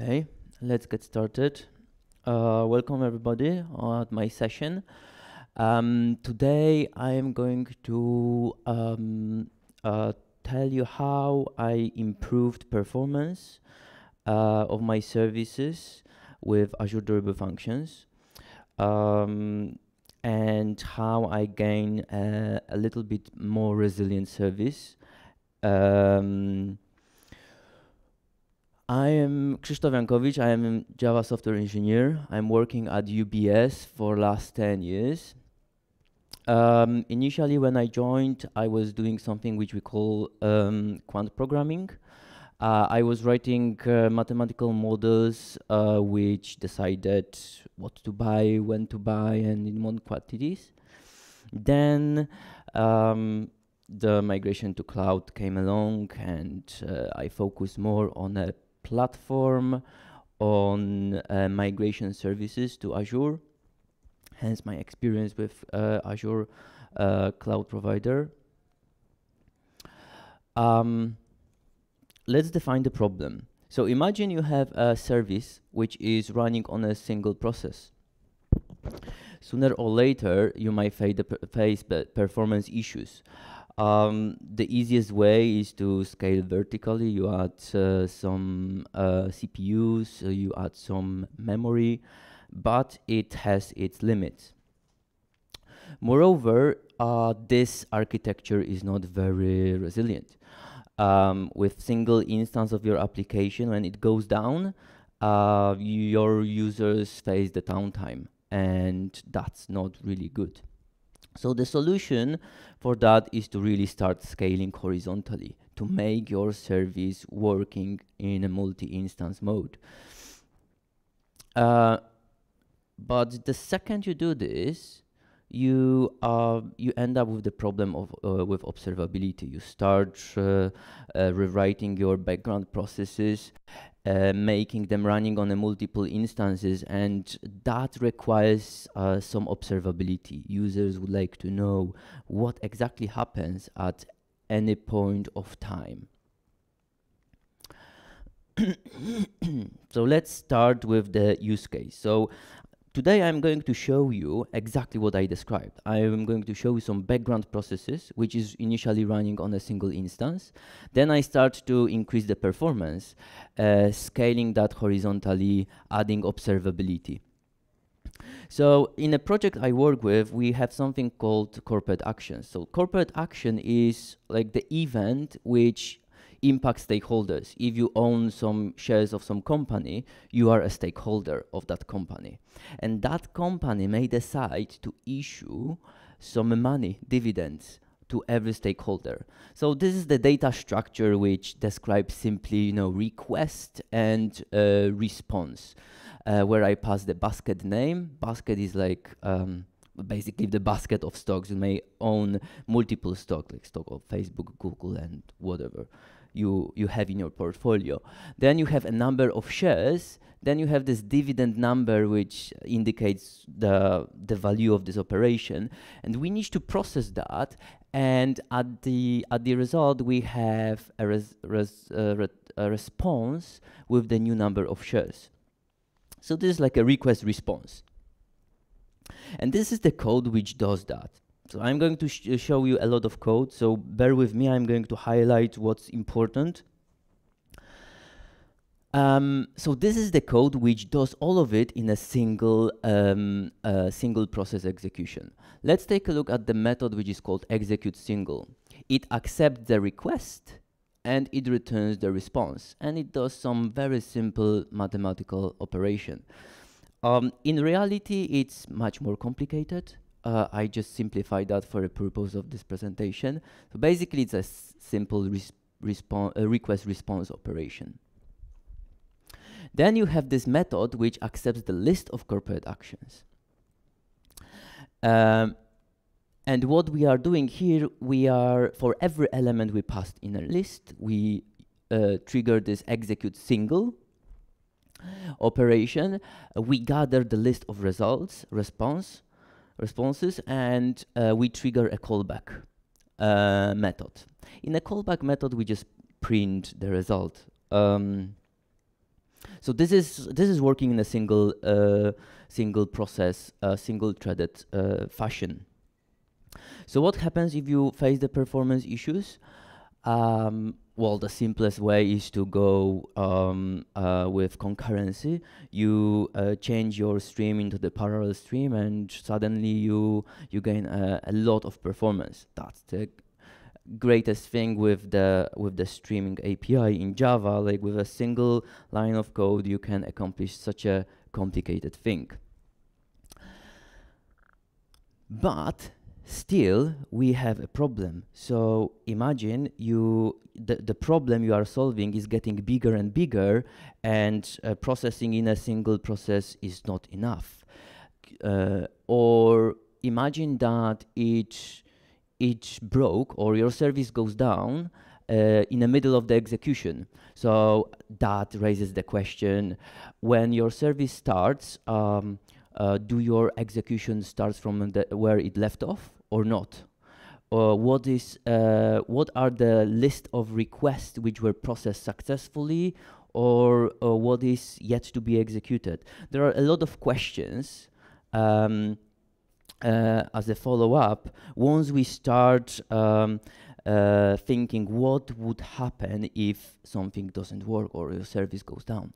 Okay, let's get started. Welcome everybody at my session. Today I am going to tell you how I improved performance of my services with Azure Durable Functions, and how I gain a little bit more resilient service. I am Krzysztof Jankowicz. I am a Java software engineer. I'm working at UBS for last 10 years. Initially, when I joined, I was doing something which we call quant programming. I was writing mathematical models which decided what to buy, when to buy, and in what quantities. Then the migration to cloud came along, and I focused more on a platform, on migration services to Azure, hence my experience with Azure cloud provider. Let's define the problem. So imagine you have a service which is running on a single process. Sooner or later, you might face performance issues. The easiest way is to scale vertically. You add some CPUs, you add some memory, but it has its limits. Moreover, this architecture is not very resilient. With single instance of your application, when it goes down, your users face the downtime, and that's not really good. So the solution for that is to really start scaling horizontally, to make your service working in a multi-instance mode. But the second you do this, you end up with the problem of with observability. You start rewriting your background processes, making them running on a multiple instances, and that requires some observability. Users would like to know what exactly happens at any point of time. So let's start with the use case. So today I'm going to show you exactly what I described. I am going to show you some background processes, which is initially running on a single instance. Then I start to increase the performance, scaling that horizontally, adding observability. So in a project I work with, we have something called corporate actions. So corporate action is like the event which impacts stakeholders. If you own some shares of some company, you are a stakeholder of that company. And that company may decide to issue some money, dividends, to every stakeholder. So this is the data structure which describes simply, request and response, where I pass the basket name. Basket is like basically the basket of stocks. You may own multiple stocks, like stock of Facebook, Google, and whatever you have in your portfolio. Then you have a number of shares. Then you have this dividend number, which indicates the value of this operation, and we need to process that. And at the result, we have a response with the new number of shares. So this is like a request response, and this is the code which does that. So I'm going to show you a lot of code, so bear with me. I'm going to highlight what's important. So this is the code which does all of it in a single process execution. Let's take a look at the method which is called execute single. It accepts the request and it returns the response, and it does some very simple mathematical operation. In reality, it's much more complicated. I just simplified that for the purpose of this presentation. So basically, it's a simple request response operation. Then you have this method which accepts the list of corporate actions. And what we are doing here, for every element we passed in a list, we trigger this execute single operation. We gather the list of responses, and we trigger a callback method. In a callback method, we just print the result. So this is working in a single process, single threaded fashion. So what happens if you face the performance issues? Well, the simplest way is to go with concurrency. You change your stream into the parallel stream, and suddenly you gain a lot of performance. That's the greatest thing with the streaming API in Java. Like, with a single line of code, you can accomplish such a complicated thing. But still, we have a problem. So imagine the problem you are solving is getting bigger and bigger, and processing in a single process is not enough. Or imagine that it broke, or your service goes down in the middle of the execution. So that raises the question: when your service starts, do your execution starts from where it left off or not? What are the list of requests which were processed successfully, or what is yet to be executed? There are a lot of questions as a follow-up. Once we start thinking what would happen if something doesn't work or your service goes down.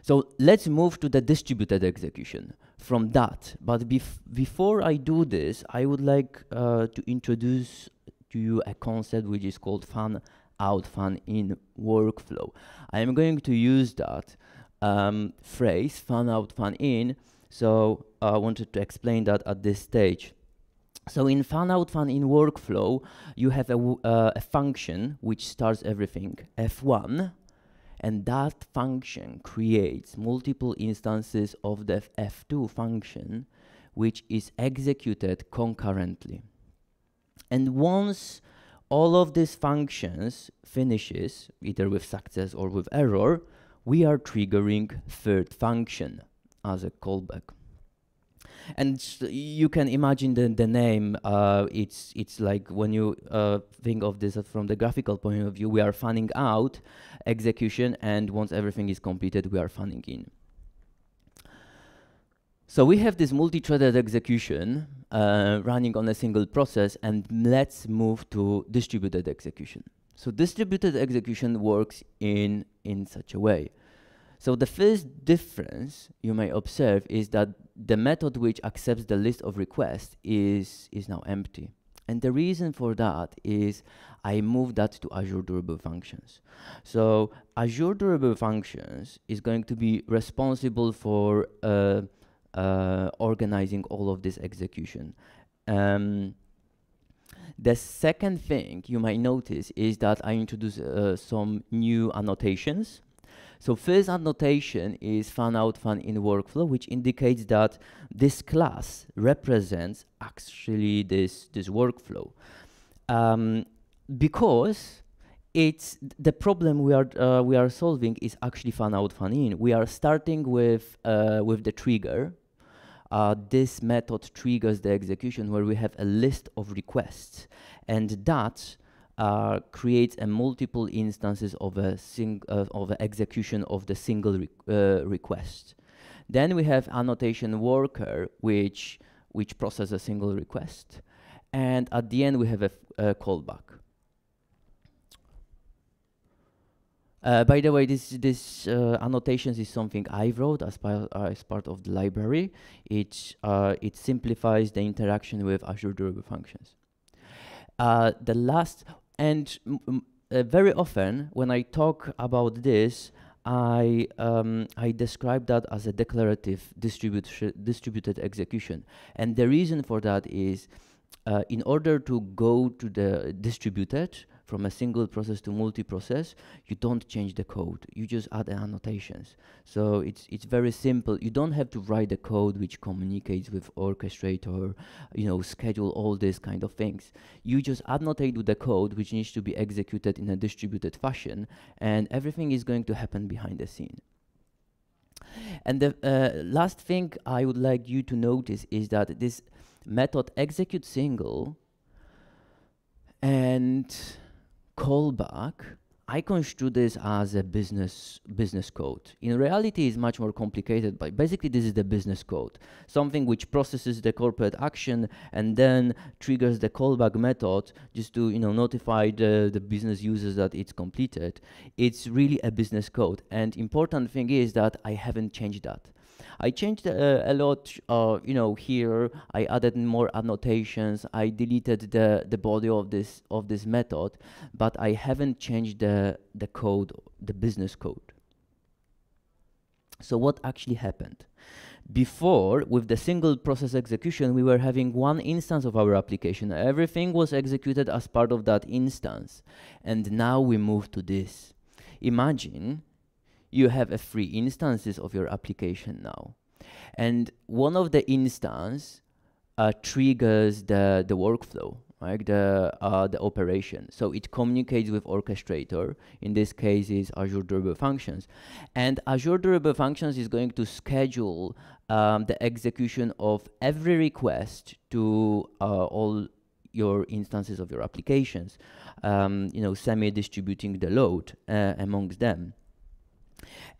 So let's move to the distributed execution from that. But before I do this, I would like to introduce to you a concept which is called fan out, fan in workflow. I am going to use that phrase, fan out, fan in. So I wanted to explain that at this stage. So in fan out, fan in workflow, you have a function which starts everything, F1. And that function creates multiple instances of the F2 function, which is executed concurrently. And once all of these functions finishes, either with success or with error, we are triggering third function as a callback. And you can imagine the name. It's like, when you think of this from the graphical point of view, we are fanning out execution, and once everything is completed, we are fanning in. So we have this multi-threaded execution running on a single process, and let's move to distributed execution. So distributed execution works in such a way. So the first difference you may observe is that the method which accepts the list of requests is now empty. And the reason for that is I moved that to Azure Durable Functions. So Azure Durable Functions is going to be responsible for organizing all of this execution. The second thing you might notice is that I introduced some new annotations. So first annotation is fan out, fan in workflow, which indicates that this class represents actually this workflow. Because it's the problem we are solving is actually fan out, fan in. We are starting with the trigger. This method triggers the execution where we have a list of requests, and that creates a multiple instances of the execution of the single request. Then we have annotation worker, which processes a single request, and at the end we have a callback. By the way, this annotations is something I wrote as part of the library. It simplifies the interaction with Azure Durable Functions. The last, and very often when I talk about this, I describe that as a declarative distributed execution. And the reason for that is, in order to go to the distributed from a single process to multi-process, you don't change the code, you just add the annotations. So it's very simple. You don't have to write the code which communicates with orchestrator, schedule all these kind of things. You just annotate with the code which needs to be executed in a distributed fashion, and everything is going to happen behind the scene. And the last thing I would like you to notice is that this method execute single and callback I construe this as a business code. In reality, it's much more complicated, but basically this is the business code, something which processes the corporate action and then triggers the callback method just to notify the business users that it's completed. It's really a business code, and important thing is that I haven't changed that. I changed a lot, here I added more annotations, I deleted the body of this method, but I haven't changed the code, the business code. So what actually happened? Before, with the single process execution, we were having one instance of our application. Everything was executed as part of that instance. And now we move to this. Imagine you have 3 instances of your application now. And one of the instance triggers the workflow, right? The operation. So it communicates with orchestrator. In this case is Azure Durable Functions. And Azure Durable Functions is going to schedule the execution of every request to all your instances of your applications, semi-distributing the load amongst them.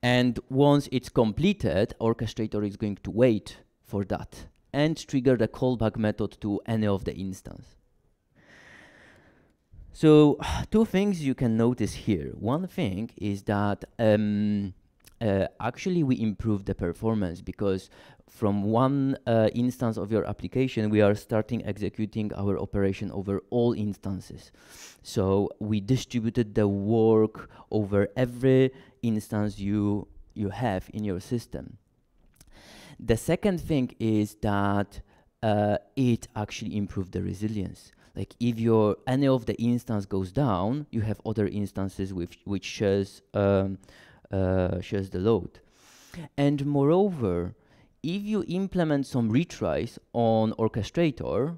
And once it's completed, orchestrator is going to wait for that and trigger the callback method to any of the instance. So 2 things you can notice here. One thing is that actually we improved the performance, because from one instance of your application, we are starting executing our operation over all instances. So we distributed the work over every instance you have in your system. The second thing is that it actually improved the resilience. Like if any of the instance goes down, you have other instances which shares the load. And moreover, if you implement some retries on orchestrator,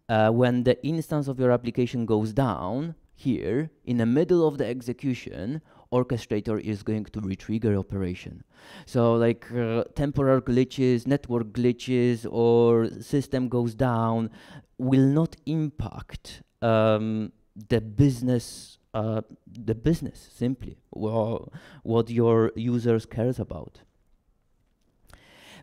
when the instance of your application goes down, here in the middle of the execution, orchestrator is going to retrigger operation. So like temporary glitches, network glitches, or system goes down will not impact the business simply, what your users cares about.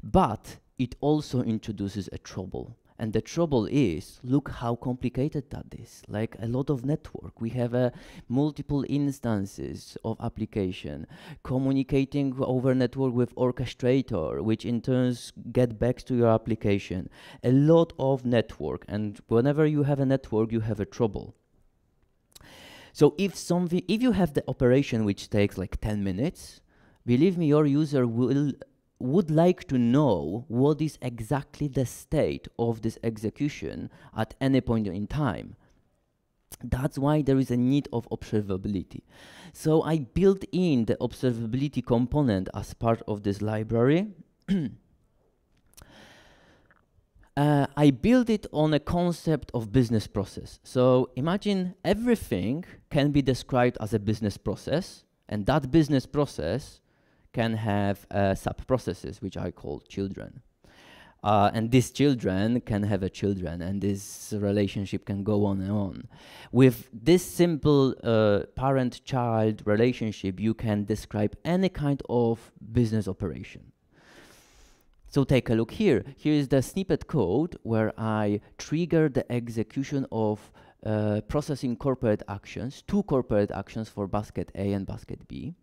But it also introduces a trouble. And the trouble is, look how complicated that is. Like a lot of network. We have multiple instances of application communicating over network with orchestrator, which in turn get back to your application. A lot of network. And whenever you have a network, you have a trouble. So if you have the operation which takes like 10 minutes, believe me, your user would like to know what is exactly the state of this execution at any point in time. That's why there is a need of observability. So I built in the observability component as part of this library. I built it on a concept of business process. So imagine everything can be described as a business process, and that business process can have sub-processes, which I call children. And these children can have children, and this relationship can go on and on. With this simple parent-child relationship, you can describe any kind of business operation. So take a look here. Here is the snippet code where I trigger the execution of processing corporate actions, 2 corporate actions for basket A and basket B.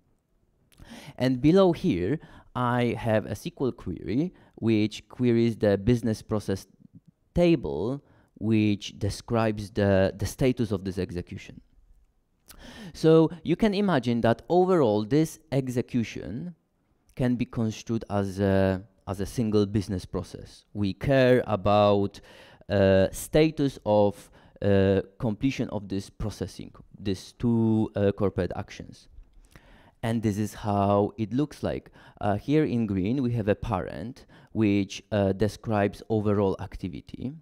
And below here, I have a SQL query, which queries the business process table, which describes the status of this execution. So you can imagine that overall, this execution can be construed as a single business process. We care about status of completion of this processing, these 2 corporate actions. And this is how it looks like. Here in green, we have a parent, which describes overall activity.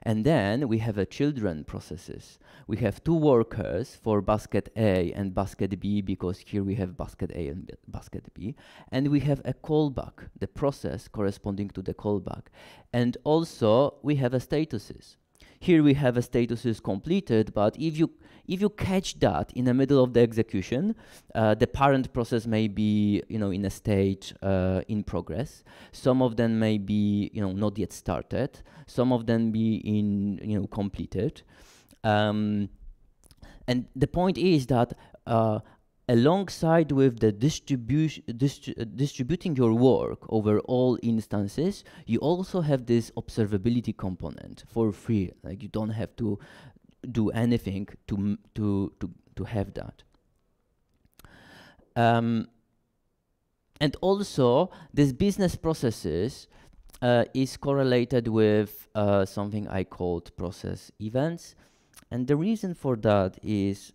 And then we have children processes. We have 2 workers for basket A and basket B, because here we have basket A and basket B. And we have a callback, the process corresponding to the callback. And also, we have statuses. here we have a status is completed, but if you catch that in the middle of the execution, the parent process may be, in a state in progress. Some of them may be, not yet started. Some of them be in, completed. And the point is that alongside with the distributing your work over all instances, you also have this observability component for free. Like, you don't have to do anything to have that. And also, this business processes is correlated with something I called process events. And the reason for that is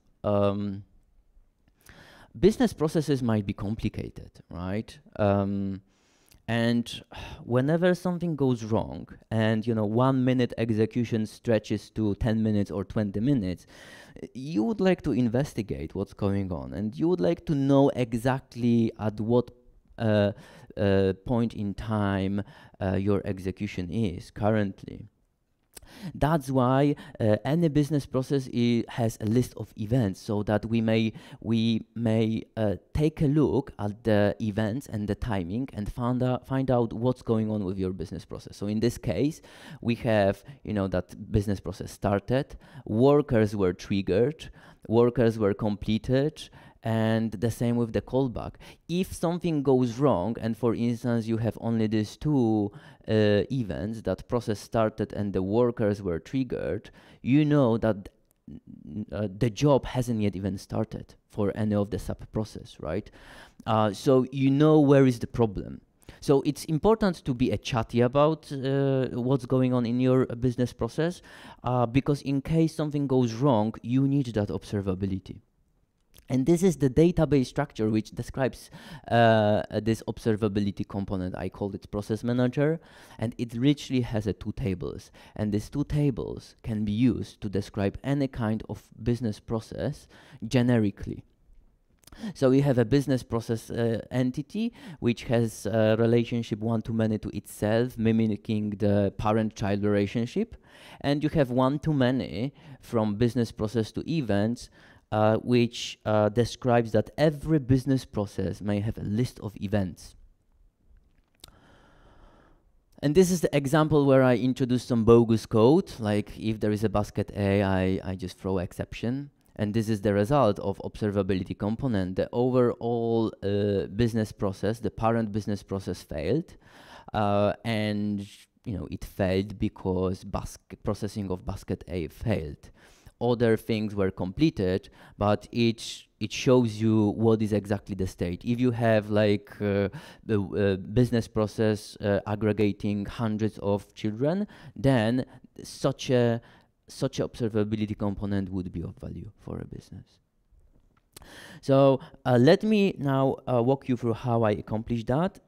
business processes might be complicated, right? And whenever something goes wrong and 1 minute execution stretches to 10 minutes or 20 minutes, you would like to investigate what's going on, and you would like to know exactly at what point in time your execution is currently. That's why any business process has a list of events, so that we may take a look at the events and the timing and find out what's going on with your business process. So in this case, we have that business process started, workers were triggered, workers were completed, and the same with the callback. If something goes wrong, and for instance you have only these two events, that process started and the workers were triggered, you know that the job hasn't yet even started for any of the sub-process, right? So you know where is the problem. So it's important to be chatty about what's going on in your business process, because in case something goes wrong, you need that observability. And this is the database structure which describes this observability component. I called it process manager, and it richly has two tables. And these two tables can be used to describe any kind of business process generically. So we have a business process entity which has a relationship one-to-many to itself, mimicking the parent-child relationship. And you have one-to-many from business process to events, which describes that every business process may have a list of events. And this is the example where I introduce some bogus code, like if there is a basket A, I just throw exception. And this is the result of observability component. The overall business process, the parent business process failed. And it failed because processing of basket A failed. Other things were completed, but it shows you what is exactly the state. If you have like the business process aggregating hundreds of children, then such a observability component would be of value for a business. So let me now walk you through how I accomplish that.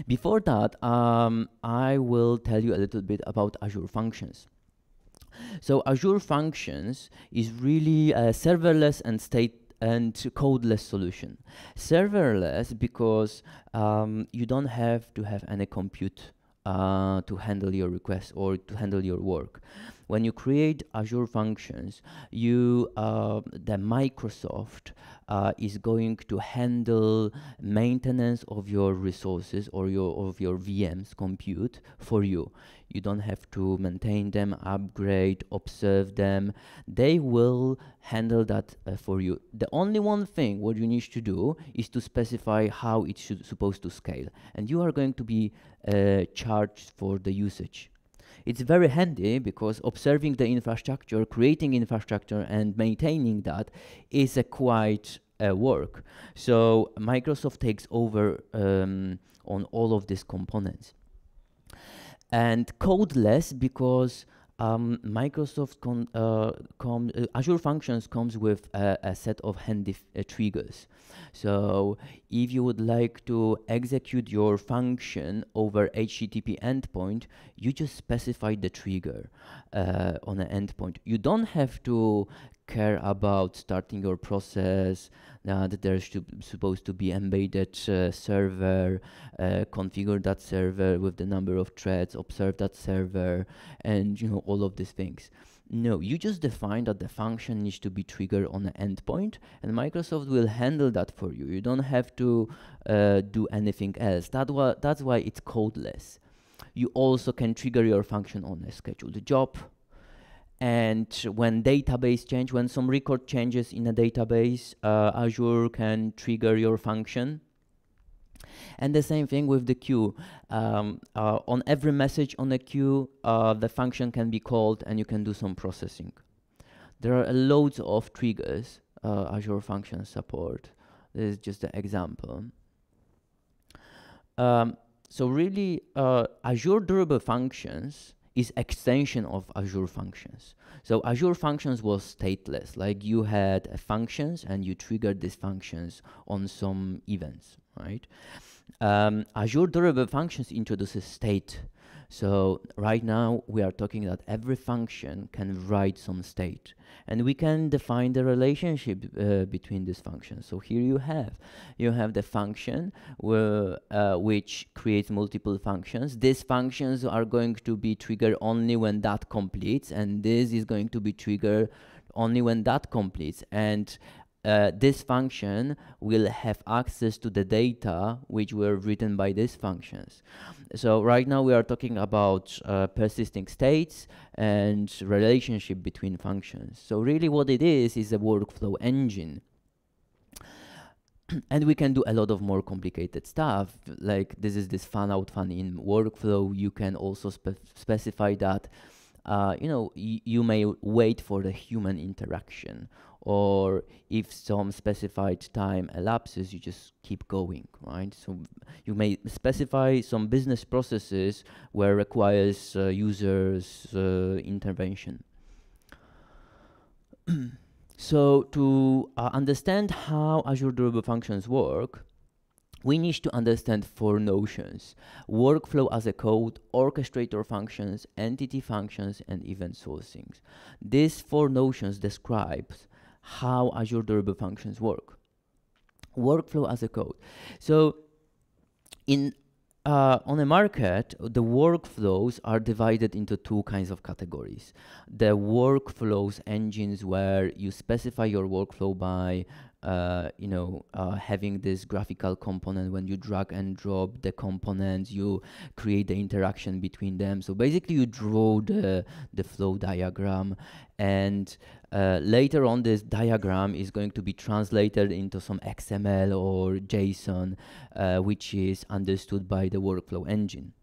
Before that, I will tell you a little bit about Azure Functions. So Azure Functions is really a serverless and codeless solution. Serverless because you don't have to have any compute to handle your requests or to handle your work. When you create Azure Functions, the Microsoft is going to handle maintenance of your resources or of your VMs compute for you. You don't have to maintain them, upgrade, observe them. They will handle that for you. The only one thing what you need to do is to specify how it's supposed to scale, and you are going to be charged for the usage. It's very handy because observing the infrastructure, creating infrastructure, and maintaining that is a quite work. So Microsoft takes over on all of these components. And codeless because Azure Functions comes with a set of handy triggers. So if you would like to execute your function over HTTP endpoint, you just specify the trigger on an endpoint. You don't have to care about starting your process, that there's supposed to be embedded server, configure that server with the number of threads, observe that server, and all of these things. No, you just define that the function needs to be triggered on an endpoint, and Microsoft will handle that for you. You don't have to do anything else. That's why it's codeless. You also can trigger your function on a scheduled job. And when database change, when some record changes in a database, Azure can trigger your function. And the same thing with the queue. On every message on the queue, the function can be called and you can do some processing. There are loads of triggers Azure Functions support. This is just an example. So really, Azure Durable Functions is extension of Azure Functions. So Azure Functions was stateless, like you had functions and you triggered these functions on some events, right? Azure Durable Functions introduces state. So right now we are talking that every function can write some state, and we can define the relationship between these functions. So here you have the function which creates multiple functions. These functions are going to be triggered only when that completes, and this is going to be triggered only when that completes. And this function will have access to the data which were written by these functions. So right now we are talking about persisting states and relationship between functions. So really what it is a workflow engine. And we can do a lot of more complicated stuff, like this is this fan out fan in workflow. You can also specify that you may wait for the human interaction, or if some specified time elapses, you just keep going, right? So you may specify some business processes where requires users intervention. So to understand how Azure Durable Functions work, we need to understand 4 notions: workflow as a code, orchestrator functions, entity functions, and event sourcing. These 4 notions describe how Azure Durable Functions work. Workflow as a code. So on the market, the workflows are divided into 2 kinds of categories. The workflows engines, where you specify your workflow by having this graphical component. When you drag and drop the components, you create the interaction between them. So basically you draw the flow diagram, and later on this diagram is going to be translated into some XML or JSON, which is understood by the workflow engine.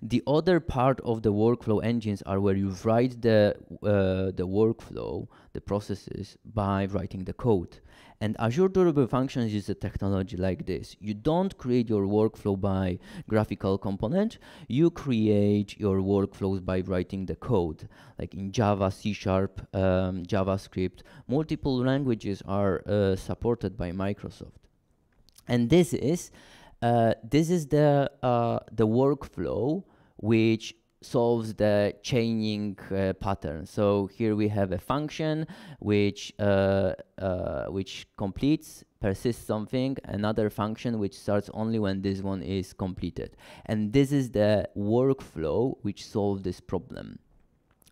The other part of the workflow engines are where you write the workflow, the processes, by writing the code. And Azure Durable Functions is a technology like this. You don't create your workflow by graphical component. You create your workflows by writing the code. Like in Java, C#, JavaScript, multiple languages are supported by Microsoft. And this is the workflow which solves the chaining pattern. So here we have a function which completes, persists something, another function which starts only when this one is completed. And this is the workflow which solves this problem.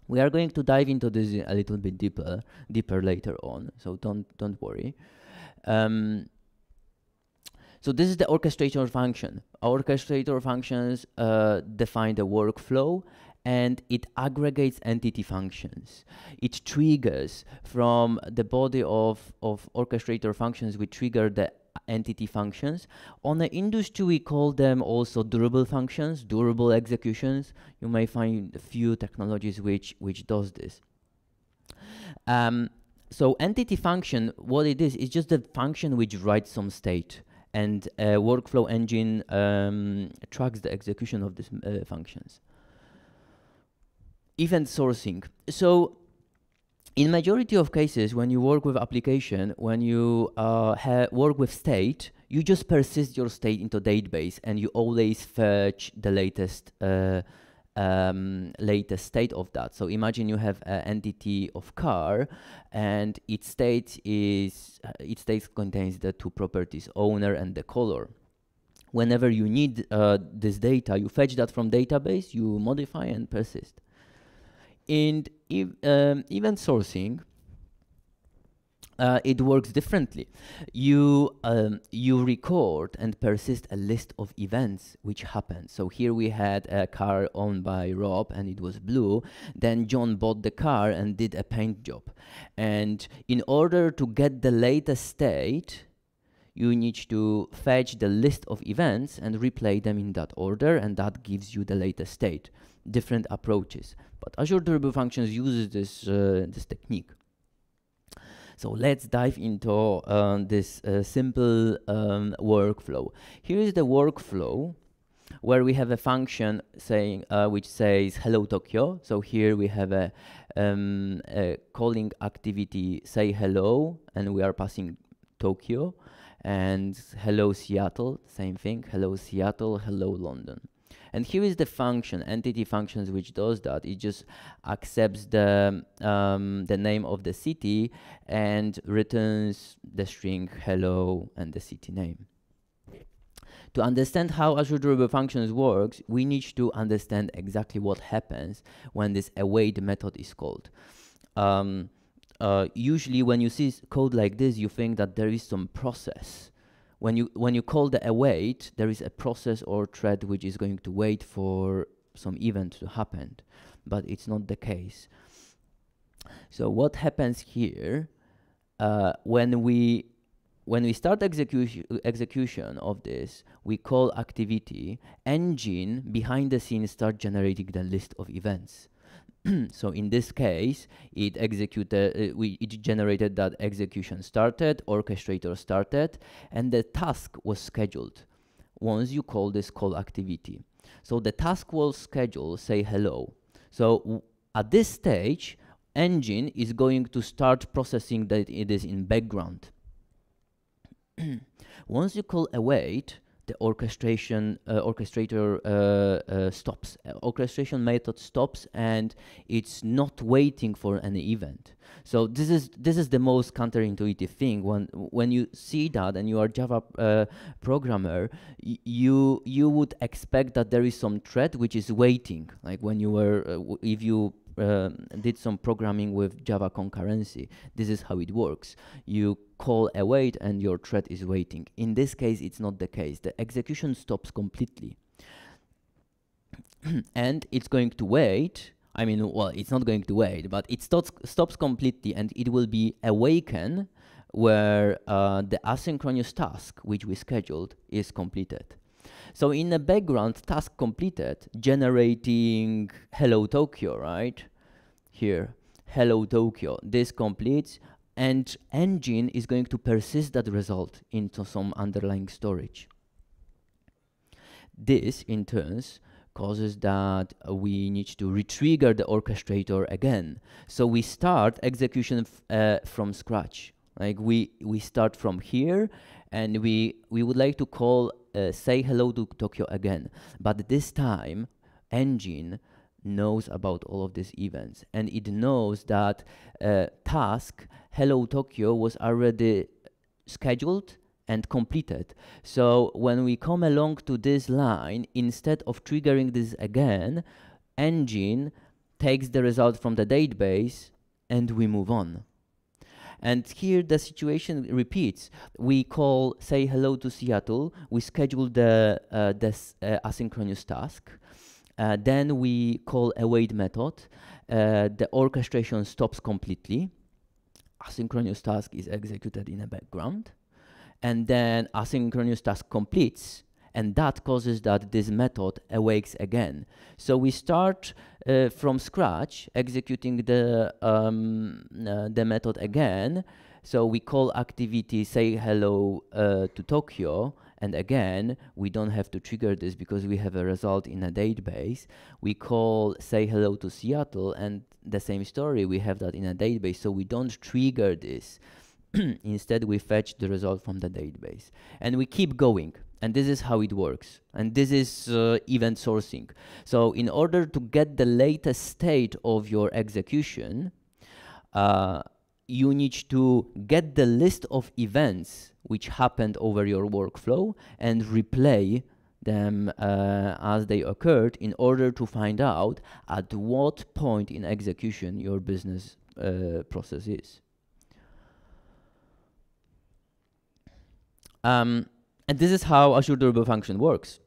We are going to dive into this a little bit deeper later on, so don't worry. So this is the orchestrator function. Orchestrator functions define the workflow, and it aggregates entity functions. It triggers from the body of orchestrator functions. We trigger the entity functions. On the industry, we call them also durable functions, durable executions. You may find a few technologies which does this. So entity function, what it is just a function which writes some state, and a workflow engine tracks the execution of these functions. Event sourcing. So in majority of cases, when you work with application, when you work with state, you just persist your state into database, and you always fetch the latest latest state of that. So imagine you have an entity of car, and its state contains the two properties, owner and the color. Whenever you need this data, you fetch that from database, you modify and persist. In event sourcing, it works differently. You record and persist a list of events which happened. So here we had a car owned by Rob and it was blue. Then John bought the car and did a paint job. And in order to get the latest state, you need to fetch the list of events and replay them in that order, and that gives you the latest state. Different approaches. But Azure Durable Functions uses this technique. So let's dive into this simple workflow. Here is the workflow where we have a function saying which says hello Tokyo. So here we have a calling activity say hello, and we are passing Tokyo, and hello Seattle, same thing, hello Seattle, hello London. And here is the function, entity functions, which does that. It just accepts the name of the city and returns the string hello and the city name. To understand how Azure Durable Functions works, we need to understand exactly what happens when this await method is called. Usually when you see code like this, you think that there is some process. When you call the await, there is a process or thread which is going to wait for some event to happen, but it's not the case. So what happens here when we start execution of this, we call activity, engine behind the scenes start generating the list of events. So in this case, it generated that execution started, orchestrator started, and the task was scheduled once you call this call activity. So the task was scheduled, say hello. So at this stage, engine is going to start processing that it is in background. Once you call await, the orchestrator stops. Orchestration method stops, and it's not waiting for any event. So this is the most counterintuitive thing. When you see that and you are Java programmer, you would expect that there is some thread which is waiting. Like when you were if you did some programming with Java concurrency, this is how it works. You call await and your thread is waiting. In this case, it's not the case. The execution stops completely. And it's going to wait. I mean, well, it's not going to wait, but it stops completely, and it will be awaken where the asynchronous task, which we scheduled, is completed. So in the background, task completed, generating hello Tokyo, right? Here, hello Tokyo. This completes, and engine is going to persist that result into some underlying storage. This, in turn, causes that we need to retrigger the orchestrator again. So we start execution from scratch. Like we start from here, and we would like to call say hello to Tokyo again. But this time, engine knows about all of these events, and it knows that task hello Tokyo was already scheduled and completed. So when we come along to this line, instead of triggering this again, engine takes the result from the database and we move on. And here the situation repeats. We call say hello to Seattle, we schedule the asynchronous task, then we call await method, the orchestration stops completely, asynchronous task is executed in the background, and then asynchronous task completes, and that causes that this method awakes again. So we start from scratch, executing the method again. So we call activity say hello to Tokyo, and again, we don't have to trigger this because we have a result in a database. We call say hello to Seattle, and the same story, we have that in a database, so we don't trigger this. Instead, we fetch the result from the database. And we keep going. And this is how it works. And this is event sourcing. So in order to get the latest state of your execution, you need to get the list of events which happened over your workflow and replay them as they occurred in order to find out at what point in execution your business process is. And this is how Azure Durable Function works.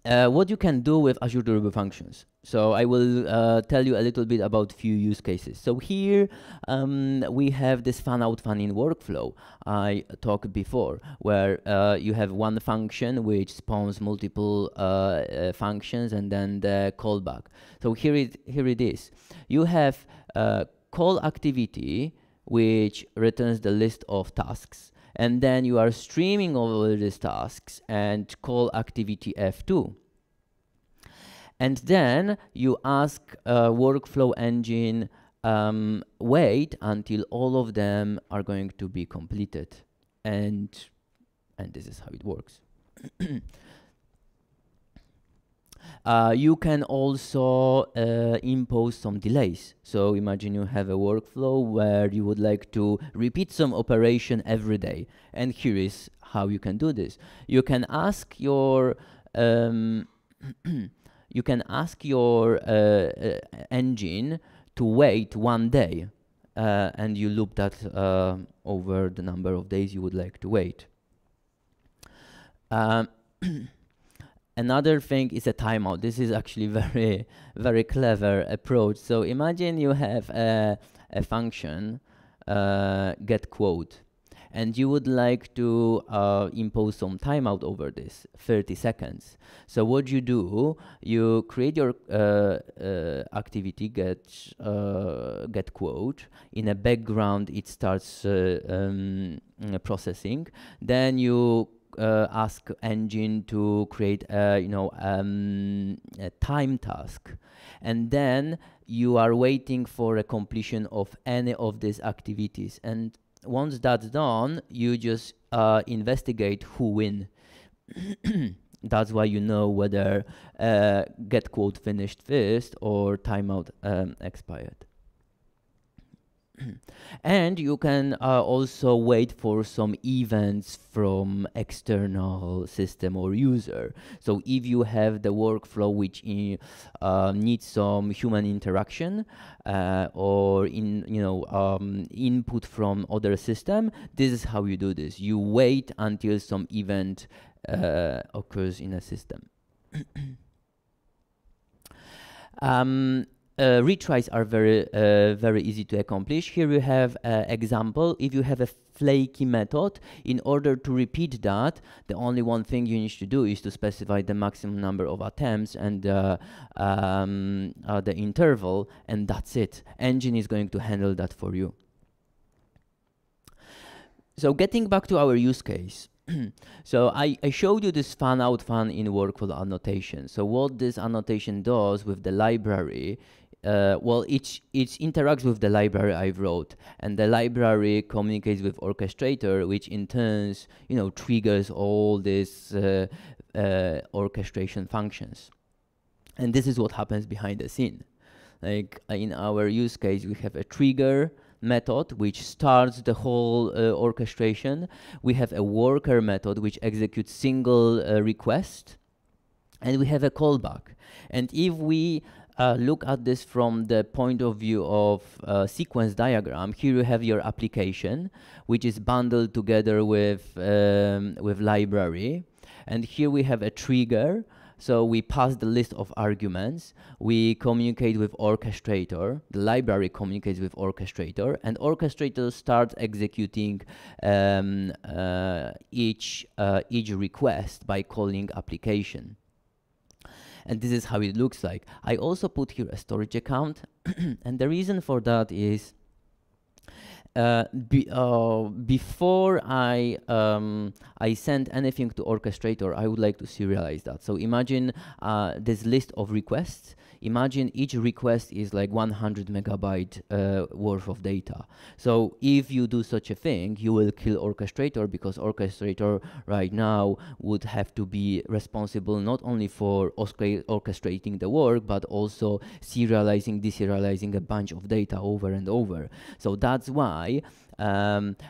What you can do with Azure Durable Functions. So I will tell you a little bit about few use cases. So here we have this fan-out, fan-in workflow I talked before, where you have one function which spawns multiple functions and then the callback. So here it is. You have call activity which returns the list of tasks, and then you are streaming over these tasks and call activity F2. And then you ask workflow engine, wait until all of them are going to be completed. And this is how it works. You can also impose some delays. So imagine you have a workflow where you would like to repeat some operation every day. And here is how you can do this. You can ask your engine to wait 1 day, and you loop that over the number of days you would like to wait. Another thing is a timeout. This is actually very clever approach. So imagine you have a function get quote, and you would like to impose some timeout over this 30 seconds. So what you do, you create your activity get quote. In a background, it starts processing. Then you ask engine to create a time task, and then you are waiting for a completion of any of these activities. And once that's done, you just investigate who win. That's why you know whether get quote finished first or timeout expired. And you can also wait for some events from external system or user. So if you have the workflow which needs some human interaction or input from other system, this is how you do this. You wait until some event occurs in a system. Retries are very easy to accomplish. Here you have an example. If you have a flaky method, in order to repeat that, the only one thing you need to do is to specify the maximum number of attempts and the interval, and that's it. Engine is going to handle that for you. So getting back to our use case. So I showed you this fan out, fan in workflow annotation. So what this annotation does with the library, well, it interacts with the library I wrote, and the library communicates with orchestrator, which in turn, triggers all these orchestration functions. And this is what happens behind the scene. Like in our use case, we have a trigger method which starts the whole orchestration. We have a worker method which executes single request, and we have a callback. And if we look at this from the point of view of sequence diagram, here you have your application which is bundled together with library, and here we have a trigger. So we pass the list of arguments, we communicate with orchestrator, the library communicates with orchestrator, and orchestrator starts executing each request by calling application. And this is how it looks like. I also put here a storage account, and the reason for that is Before I send anything to orchestrator, I would like to serialize that. So imagine this list of requests. Imagine each request is like 100 megabyte worth of data. So if you do such a thing, you will kill orchestrator, because orchestrator right now would have to be responsible not only for orchestrating the work, but also serializing, deserializing a bunch of data over and over. So that's why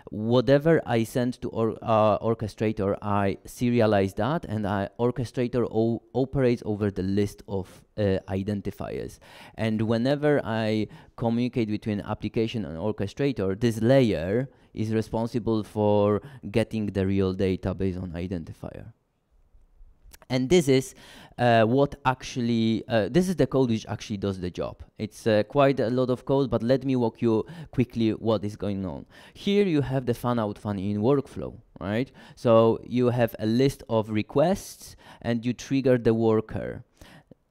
whatever I send to orchestrator, I serialize that, and orchestrator operates over the list of identifiers. And whenever I communicate between application and orchestrator, this layer is responsible for getting the real data based on identifier. And this is what actually, this is the code which actually does the job. It's quite a lot of code, but let me walk you quickly what is going on. Here you have the fan out, fan in workflow, right? So you have a list of requests and you trigger the worker.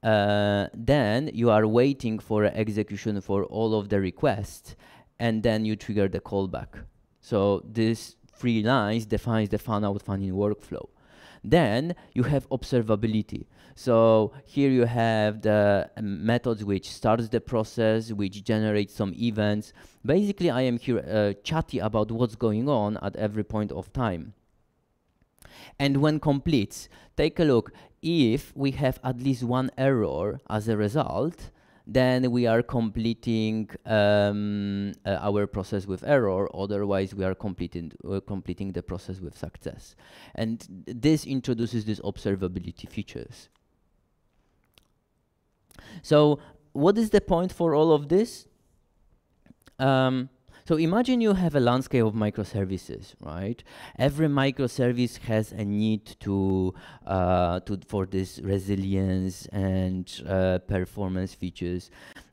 Then you are waiting for execution for all of the requests, and then you trigger the callback. So this 3 lines defines the fan out, fan in workflow. Then you have observability. So here you have the methods which starts the process, which generates some events. Basically, I am here chatty about what's going on at every point of time. And when completes, take a look. If we have at least one error as a result, then we are completing our process with error. Otherwise, we are completing the process with success. And this introduces these observability features. So what is the point for all of this? So imagine you have a landscape of microservices, right? Every microservice has a need for this resilience and performance features.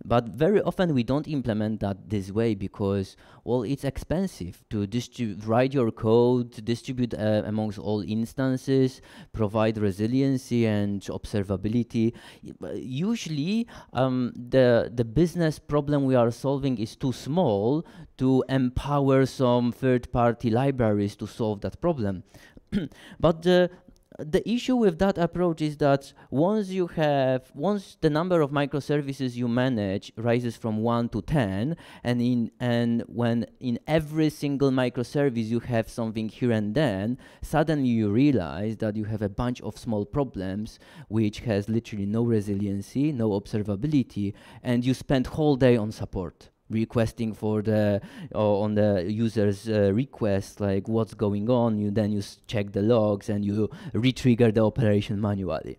But very often we don't implement that this way because, well, it's expensive to write your code, distribute amongst all instances, provide resiliency and observability. Usually, the business problem we are solving is too small to empower some third-party libraries to solve that problem. But the issue with that approach is that once the number of microservices you manage rises from 1 to 10, and when in every single microservice you have something here and then, suddenly you realize that you have a bunch of small problems which has literally no resiliency, no observability, and you spend whole day on support, requesting for on the user's request, like what's going on. Then you check the logs and you re-trigger the operation manually.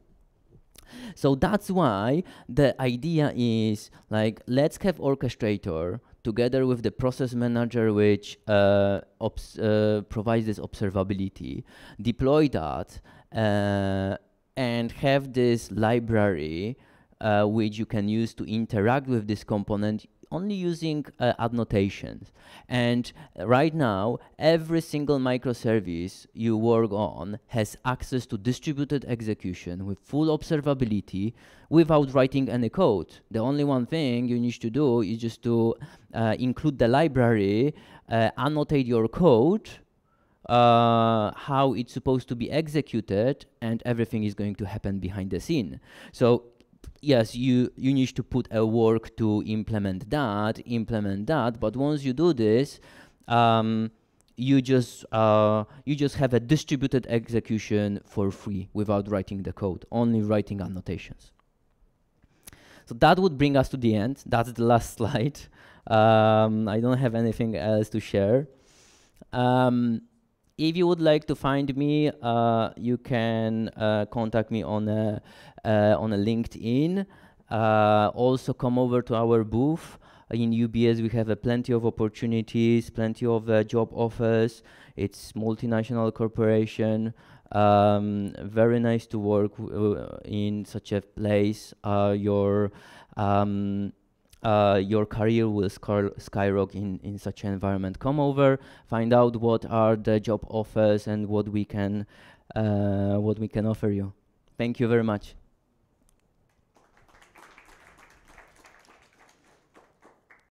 So that's why the idea is, like, let's have orchestrator together with the process manager, which provides this observability, deploy that and have this library which you can use to interact with this component only using annotations. And right now, every single microservice you work on has access to distributed execution with full observability without writing any code. The only one thing you need to do is just to include the library, annotate your code, how it's supposed to be executed, and everything is going to happen behind the scene. So yes, you need to put a work to implement that, but once you do this, you just have a distributed execution for free without writing the code, only writing annotations. So that would bring us to the end. That's the last slide. I don't have anything else to share. If you would like to find me, you can contact me on a LinkedIn. Also come over to our booth. In UBS, we have plenty of opportunities, plenty of job offers. It's multinational corporation. Very nice to work in such a place. Your career will skyrocket in such an environment. Come over, find out what are the job offers and what we can offer you. Thank you very much.